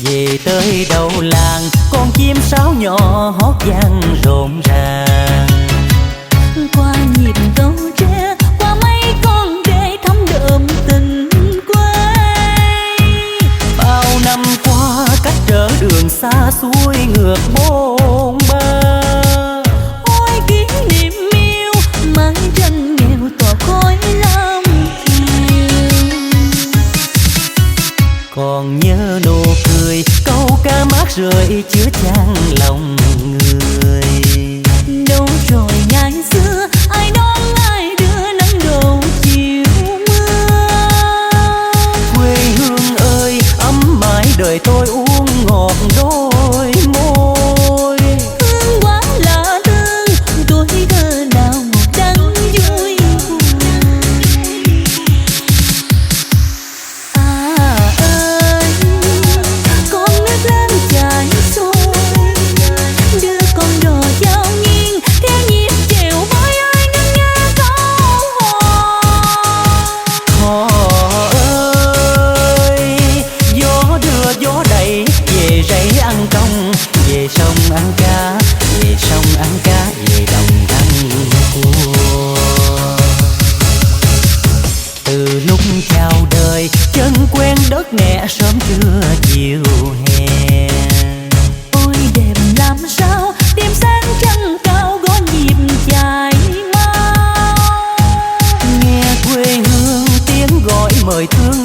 Về tới đầu làng con chim sáo nhỏ hót vang rộn ràng. Qua nhịp câu tre, qua mấy con đê thấm đượm tình quê. Bao năm qua cách trở đường xa xuôi ngược bôn ba. Ôi kỷ niệm yêu mãi tranh nghèo tỏa khói lam thiêu. Còn nhớ nụ cười câu ca mát rượi chứa chan lòng người. Đâu rồi ngày xưa ai đón ai đưa nắng đầu chiều mưa. Quê hương ơi ấm mãi đời tôi uống ngọt đôi môi. Hương quá lạ thương tuổi thơ nào một đắng vui buồn. À ơi con nước lớn chảy xuôi, đưa con đò giao nghiêng theo nhịp chiều với ai nâng nghe câu hò. Họ ơi gió đưa gió đẩy về rẫy ăn công, về sông ăn cá, về sông ăn cá, về đồng ăn cua. Từ lúc chào đời chân quen đất mẹ sớm trưa chiều hè. Ôi đẹp làm sao đêm sáng trăng cao gõ nhịp dài mau. Nghe quê hương tiếng gọi mời thương